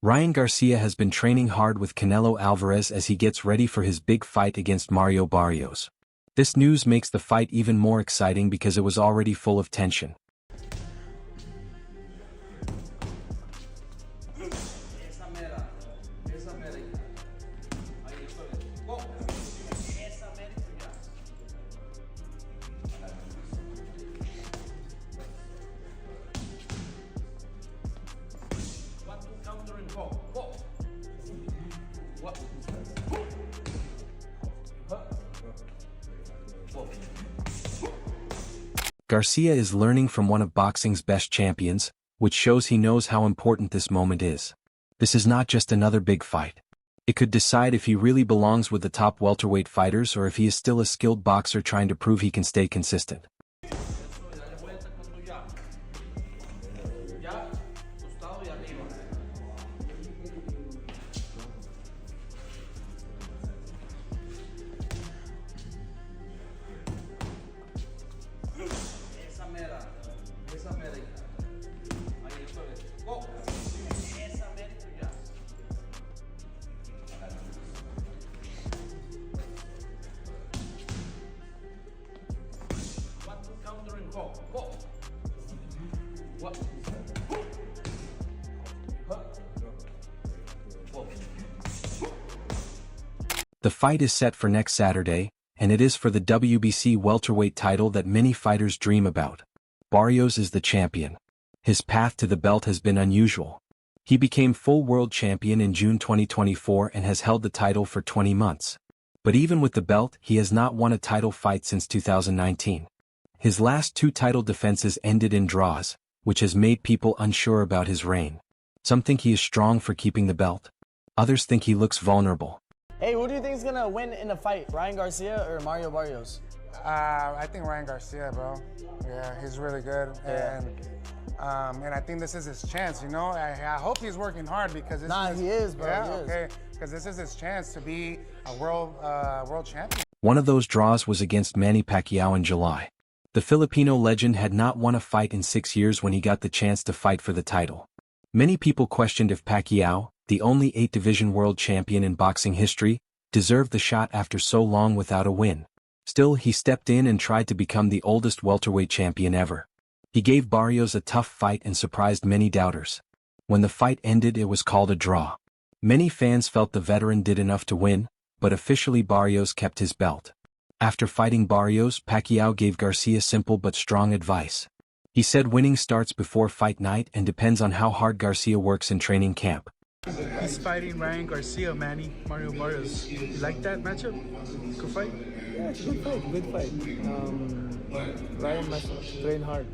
Ryan Garcia has been training hard with Canelo Alvarez as he gets ready for his big fight against Mario Barrios. This news makes the fight even more exciting because it was already full of tension. Garcia is learning from one of boxing's best champions, which shows he knows how important this moment is. This is not just another big fight. It could decide if he really belongs with the top welterweight fighters or if he is still a skilled boxer trying to prove he can stay consistent. The fight is set for next Saturday, and it is for the WBC welterweight title that many fighters dream about. Barrios is the champion. His path to the belt has been unusual. He became full world champion in June 2024 and has held the title for 20 months. But even with the belt, he has not won a title fight since 2019. His last two title defenses ended in draws, which has made people unsure about his reign. Some think he is strong for keeping the belt. Others think he looks vulnerable. Hey, who do you think is gonna win in a fight, Ryan Garcia or Mario Barrios? I think Ryan Garcia, bro. Yeah, he's really good, Yeah. and I think this is his chance. You know, I hope he's working hard because He is, bro. Yeah, he is. okay, because this is his chance to be a world champion. One of those draws was against Manny Pacquiao in July. The Filipino legend had not won a fight in 6 years when he got the chance to fight for the title. Many people questioned if Pacquiao, the only 8-division world champion in boxing history, deserved the shot after so long without a win. Still, he stepped in and tried to become the oldest welterweight champion ever. He gave Barrios a tough fight and surprised many doubters. When the fight ended, it was called a draw. Many fans felt the veteran did enough to win, but officially Barrios kept his belt. After fighting Barrios, Pacquiao gave Garcia simple but strong advice. He said winning starts before fight night and depends on how hard Garcia works in training camp. He's fighting Ryan Garcia, Manny, Mario Barrios. You like that matchup? Good fight? Yeah, it's a good fight, good fight. Ryan must train hard.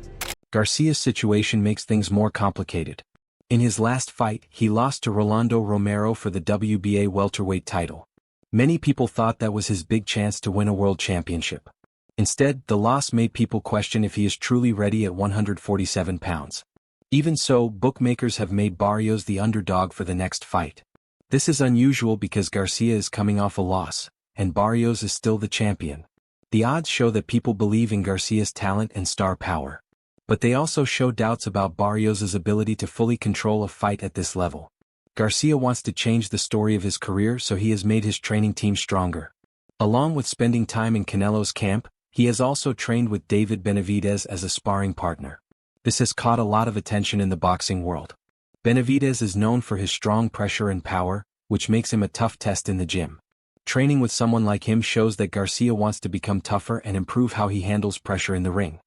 Garcia's situation makes things more complicated. In his last fight, he lost to Rolando Romero for the WBA welterweight title. Many people thought that was his big chance to win a world championship. Instead, the loss made people question if he is truly ready at 147 pounds. Even so, bookmakers have made Barrios the underdog for the next fight. This is unusual because Garcia is coming off a loss, and Barrios is still the champion. The odds show that people believe in Garcia's talent and star power. But they also show doubts about Barrios' ability to fully control a fight at this level. Garcia wants to change the story of his career, so he has made his training team stronger. Along with spending time in Canelo's camp, he has also trained with David Benavidez as a sparring partner. This has caught a lot of attention in the boxing world. Benavidez is known for his strong pressure and power, which makes him a tough test in the gym. Training with someone like him shows that Garcia wants to become tougher and improve how he handles pressure in the ring.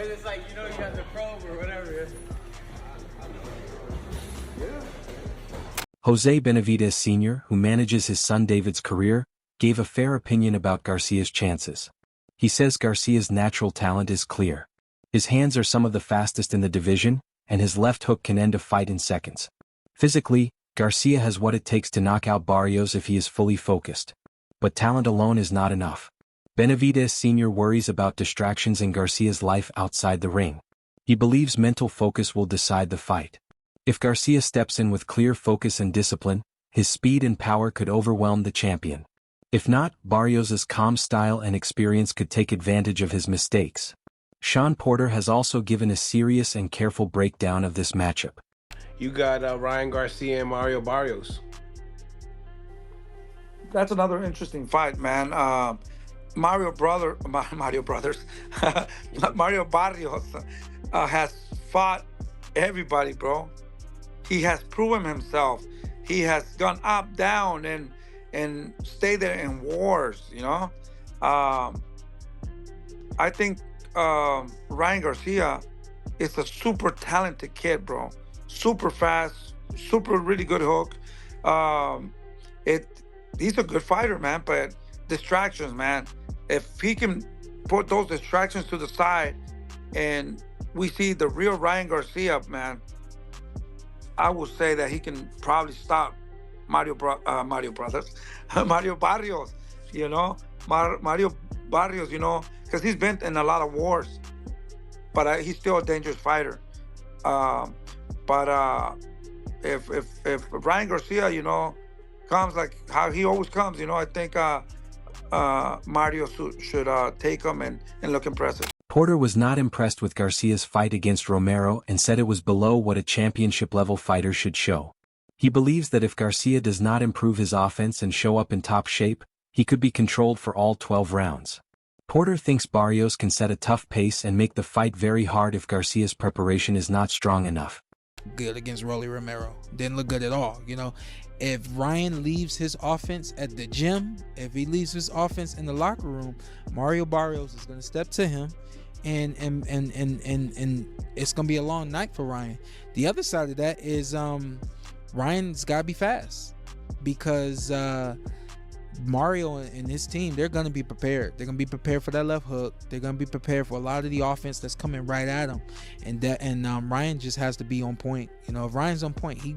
It's like, you know, you got the probe or whatever. Jose Benavidez Sr., who manages his son David's career, gave a fair opinion about Garcia's chances. He says Garcia's natural talent is clear. His hands are some of the fastest in the division, and his left hook can end a fight in seconds. Physically, Garcia has what it takes to knock out Barrios if he is fully focused. But talent alone is not enough. Benavidez Sr. worries about distractions in Garcia's life outside the ring. He believes mental focus will decide the fight. If Garcia steps in with clear focus and discipline, his speed and power could overwhelm the champion. If not, Barrios' calm style and experience could take advantage of his mistakes. Sean Porter has also given a serious and careful breakdown of this matchup. You got Ryan Garcia and Mario Barrios. That's another interesting fight, man. Mario Brothers, Mario Barrios has fought everybody, bro. He has proven himself. He has gone up, down, and stayed there in wars, you know. I think Ryan Garcia is a super talented kid, bro. Super fast, super really good hook. He's a good fighter, man, but distractions, man. If he can put those distractions to the side and we see the real Ryan Garcia, man, I would say that he can probably stop Mario Brothers, Mario Barrios, you know, Mario Barrios, you know, because he's been in a lot of wars, but he's still a dangerous fighter. If Ryan Garcia, you know, comes like how he always comes, you know, I think Mario should take him and look impressive. Porter was not impressed with Garcia's fight against Romero and said it was below what a championship-level fighter should show. He believes that if Garcia does not improve his offense and show up in top shape, he could be controlled for all 12 rounds. Porter thinks Barrios can set a tough pace and make the fight very hard if Garcia's preparation is not strong enough. Good against Rolly Romero. Didn't look good at all, you know. If Ryan leaves his offense at the gym, if he leaves his offense in the locker room, Mario Barrios is going to step to him, and it's going to be a long night for Ryan. The other side of that is Ryan's got to be fast, because Mario and his team, they're going to be prepared. They're going to be prepared for that left hook. They're going to be prepared for a lot of the offense that's coming right at him. And Ryan just has to be on point. You know, if Ryan's on point, he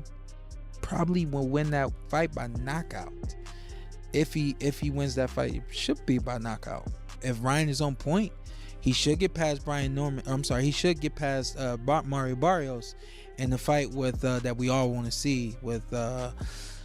probably will win that fight by knockout. If he wins that fight, it should be by knockout. If Ryan is on point, he should get past he should get past Mario Barrios, and the fight with that we all want to see with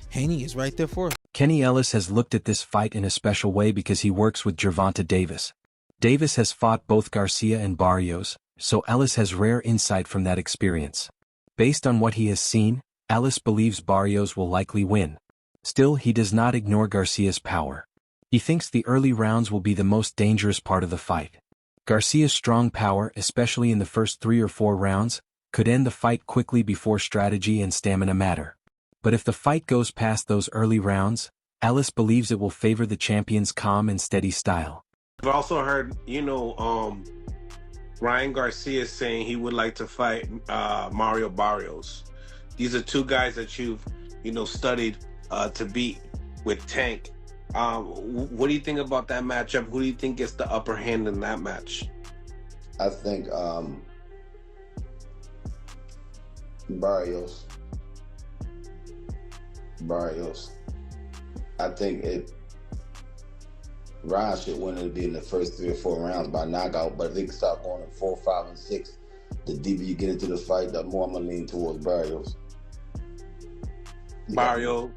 Haney is right there for us. Kenny Ellis has looked at this fight in a special way because he works with Gervonta Davis. Davis has fought both Garcia and Barrios, so Ellis has rare insight from that experience. Based on what he has seen, Ellis believes Barrios will likely win. Still, he does not ignore Garcia's power. He thinks the early rounds will be the most dangerous part of the fight. Garcia's strong power, especially in the first 3 or 4 rounds, could end the fight quickly before strategy and stamina matter. But if the fight goes past those early rounds, Ellis believes it will favor the champion's calm and steady style. I've also heard, Ryan Garcia saying he would like to fight Mario Barrios. These are two guys that you've, studied to beat with Tank. What do you think about that matchup? Who do you think gets the upper hand in that match? I think Barrios. I think Ryan should win it in the first 3 or 4 rounds by knockout, but if they can start going in 4, 5, and 6, the deeper you get into the fight, the more I'm gonna lean towards Barrios. Barrios,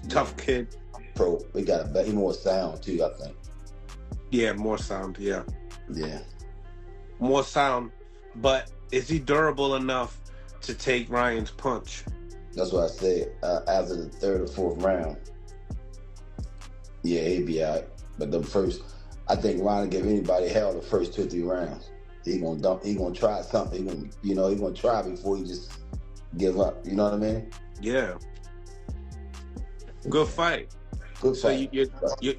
tough kid. Pro, we got a he more sound too, I think. Yeah, more sound. Yeah. Yeah. More sound, but is he durable enough to take Ryan's punch? That's what I said. After the 3rd or 4th round, yeah, he'd be out. But the first, I think Ryan will give anybody hell the first 2 or 3 rounds. He gonna try something. He gonna try before he just give up. You know what I mean? Yeah. Good fight. Good fight. So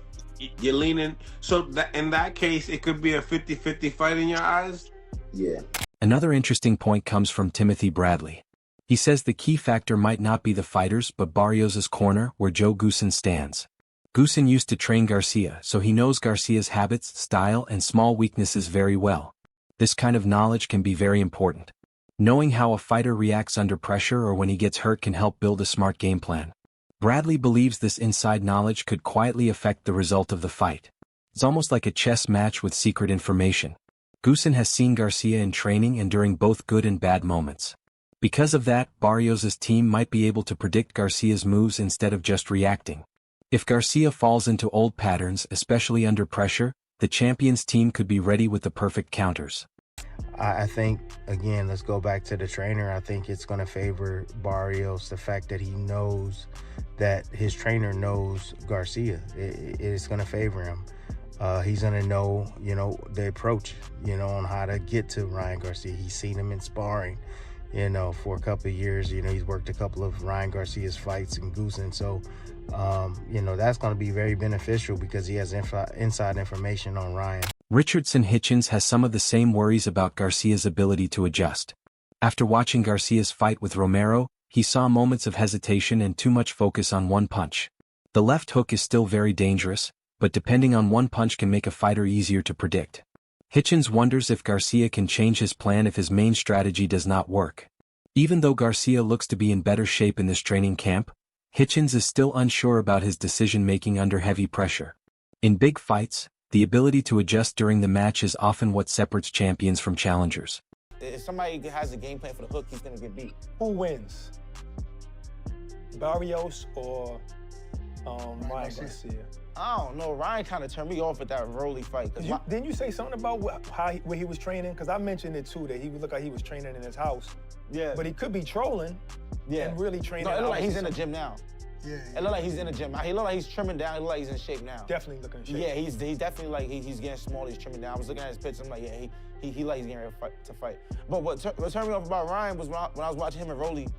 you're leaning. So that in that case, it could be a 50-50 fight in your eyes. Yeah. Another interesting point comes from Timothy Bradley. He says the key factor might not be the fighters but Barrios' corner, where Joe Goossen stands. Goossen used to train Garcia, so he knows Garcia's habits, style, and small weaknesses very well. This kind of knowledge can be very important. Knowing how a fighter reacts under pressure or when he gets hurt can help build a smart game plan. Bradley believes this inside knowledge could quietly affect the result of the fight. It's almost like a chess match with secret information. Goosen has seen Garcia in training and during both good and bad moments. Because of that, Barrios' team might be able to predict Garcia's moves instead of just reacting. If Garcia falls into old patterns, especially under pressure, the champions team could be ready with the perfect counters. I think, again, let's go back to the trainer. I think it's going to favor Barrios, the fact that he knows that his trainer knows Garcia. It's going to favor him. He's going to know, the approach, on how to get to Ryan Garcia. He's seen him in sparring, for a couple of years. He's worked a couple of Ryan Garcia's fights in Goosen. So, that's going to be very beneficial because he has inside information on Ryan. Richardson Hitchens has some of the same worries about Garcia's ability to adjust. After watching Garcia's fight with Romero, he saw moments of hesitation and too much focus on one punch. The left hook is still very dangerous, but depending on one punch can make a fighter easier to predict. Hitchens wonders if Garcia can change his plan if his main strategy does not work. Even though Garcia looks to be in better shape in this training camp, Hitchens is still unsure about his decision-making under heavy pressure. In big fights, the ability to adjust during the match is often what separates champions from challengers. If somebody has a game plan for the hook, he's going to get beat. Who wins? Barrios or Ryan Garcia? I don't know. Ryan kind of turned me off at that Rolly fight. Didn't you say something about where he was training? Because I mentioned it too, that he would look like he was training in his house. Yeah. But he could be trolling and really training. No, it look like he's in the gym now. Yeah. It look like he's in the gym. He look like he's trimming down. It look like he's in shape now. Definitely looking in shape. Yeah, he's definitely like he's getting smaller. He's trimming down. I was looking at his pictures. I'm like, yeah, he like he's getting ready to fight. But what turned me off about Ryan was when I was watching him and Rolly,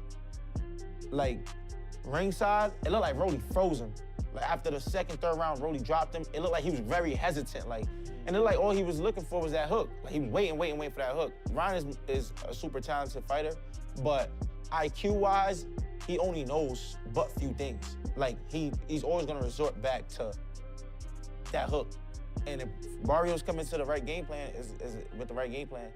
like ringside. It looked like Rolly froze him. Like after the second, third round, Rolly dropped him. It looked like he was very hesitant. And it looked like all he was looking for was that hook. Like he was waiting for that hook. Ryan is a super talented fighter, but IQ-wise, he only knows but few things. Like he's always gonna resort back to that hook. And if Barrios comes into the right game plan, with the right game plan,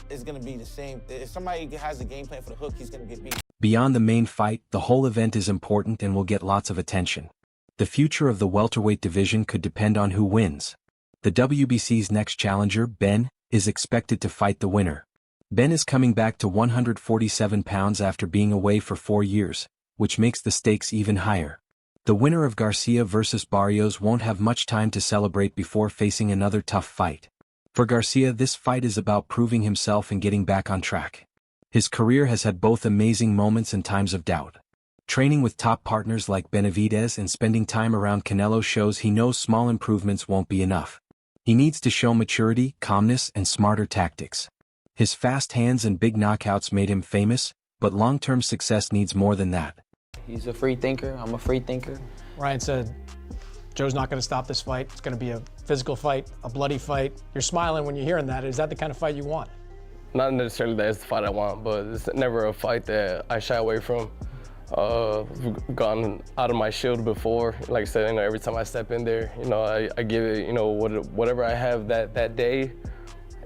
it's gonna be the same. If somebody has a game plan for the hook, he's gonna get beat. Beyond the main fight, the whole event is important and will get lots of attention. The future of the welterweight division could depend on who wins. The WBC's next challenger, Ben, is expected to fight the winner. Ben is coming back to 147 pounds after being away for 4 years, which makes the stakes even higher. The winner of Garcia versus Barrios won't have much time to celebrate before facing another tough fight. For Garcia, this fight is about proving himself and getting back on track. His career has had both amazing moments and times of doubt. Training with top partners like Benavidez and spending time around Canelo shows he knows small improvements won't be enough. He needs to show maturity, calmness, and smarter tactics. His fast hands and big knockouts made him famous, but long-term success needs more than that. He's a free thinker. I'm a free thinker. Ryan said, Joe's not going to stop this fight. It's going to be a physical fight, a bloody fight. You're smiling when you're hearing that. Is that the kind of fight you want? Not necessarily that it's the fight I want, but it's never a fight that I shy away from. Gone out of my shield before. Like I said, every time I step in there, I give it, whatever I have that day.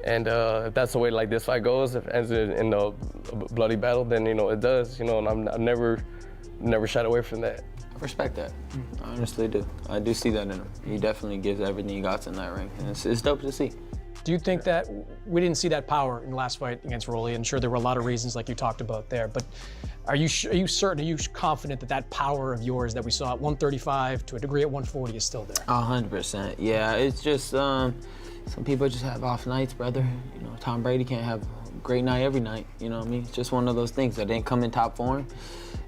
And if that's the way like this fight goes, if it ends in a bloody battle, then it does. And I'm never shied away from that. I respect that. I honestly do. I do see that in him. He definitely gives everything he got in that ring, and it's dope to see. Do you think that we didn't see that power in the last fight against Rolly? And sure, there were a lot of reasons like you talked about there, but are you certain, are you confident that power of yours that we saw at 135 to a degree at 140 is still there? 100%. Yeah, it's just some people just have off nights, brother. Tom Brady can't have a great night every night. You know what I mean? It's just one of those things. I didn't come in top form,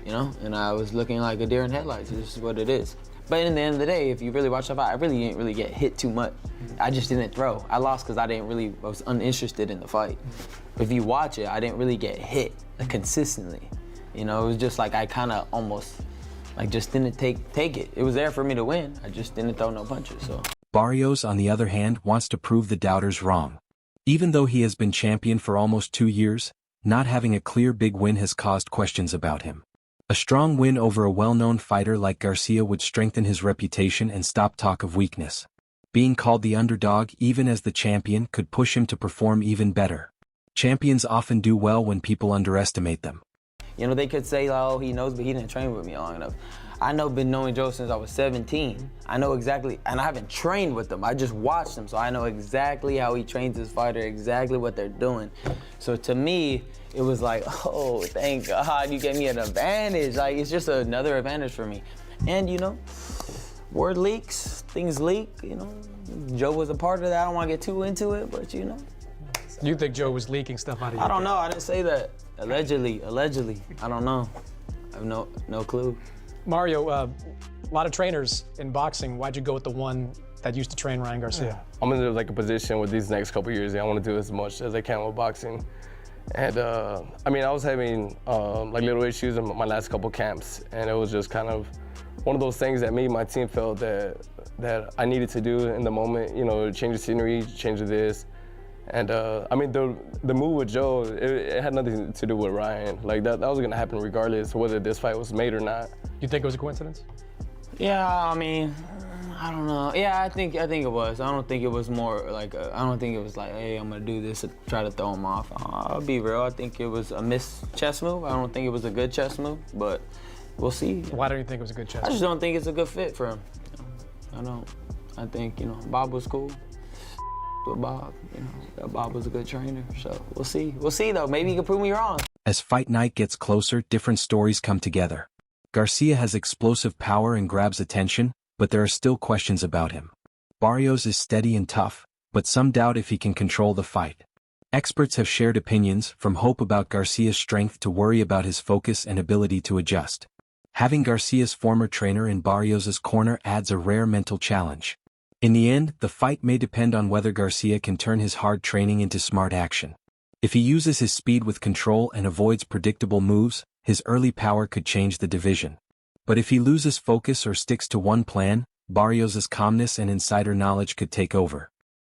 and I was looking like a deer in headlights. This is what it is. But in the end of the day, if you really watch the fight, I really didn't really get hit too much. I just didn't throw. I lost because I was uninterested in the fight. But if you watch it, I didn't really get hit consistently. It was just like I kind of almost just didn't take it. It was there for me to win. I just didn't throw no punches. So Barrios, on the other hand, wants to prove the doubters wrong. Even though he has been champion for almost 2 years, not having a clear big win has caused questions about him. A strong win over a well-known fighter like Garcia would strengthen his reputation and stop talk of weakness. Being called the underdog even as the champion could push him to perform even better. Champions often do well when people underestimate them. You know, they could say, oh, he knows, but he didn't train with me long enough. Been knowing Joe since I was 17. I know exactly, and I haven't trained with them. I just watched them, so I know exactly how he trains his fighter, exactly what they're doing. So to me, it was like, oh, thank God you gave me an advantage. Like, it's just another advantage for me. And, you know, word leaks, things leak, you know. Joe was a part of that. I don't want to get too into it, but, you know. You think Joe was leaking stuff out of you? I don't know. I didn't say that. Allegedly. I don't know. I have no clue. Mario, a lot of trainers in boxing. Why'd you go with the one that used to train Ryan Garcia? I'm in like a position with these next couple years. I want to do as much as I can with boxing. And I mean, I was having like little issues in my last couple camps, and it was just kind of one of those things that me and my team felt that I needed to do in the moment. You know, change the scenery, change this. And I mean, the move with Joe, it had nothing to do with Ryan. Like that was gonna happen regardless whether this fight was made or not. You think it was a coincidence? Yeah, I mean, I don't know. Yeah, I think it was. I don't think it was more like I don't think it was like, hey, I'm gonna do this to try to throw him off. I'll be real. I think it was a missed chess move. I don't think it was a good chess move, but we'll see. Why don't you think it was a good chess move? I just don't think it's a good fit for him. I don't. I think, you know, Bob was cool with Bob. You know, Bob was a good trainer. So we'll see. We'll see though. Maybe he can prove me wrong. As fight night gets closer, different stories come together. Garcia has explosive power and grabs attention, but there are still questions about him. Barrios is steady and tough, but some doubt if he can control the fight. Experts have shared opinions, from hope about Garcia's strength to worry about his focus and ability to adjust. Having Garcia's former trainer in Barrios' corner adds a rare mental challenge. In the end, the fight may depend on whether Garcia can turn his hard training into smart action. If he uses his speed with control and avoids predictable moves, his early power could change the division. But if he loses focus or sticks to one plan, Barrios' calmness and insider knowledge could take over.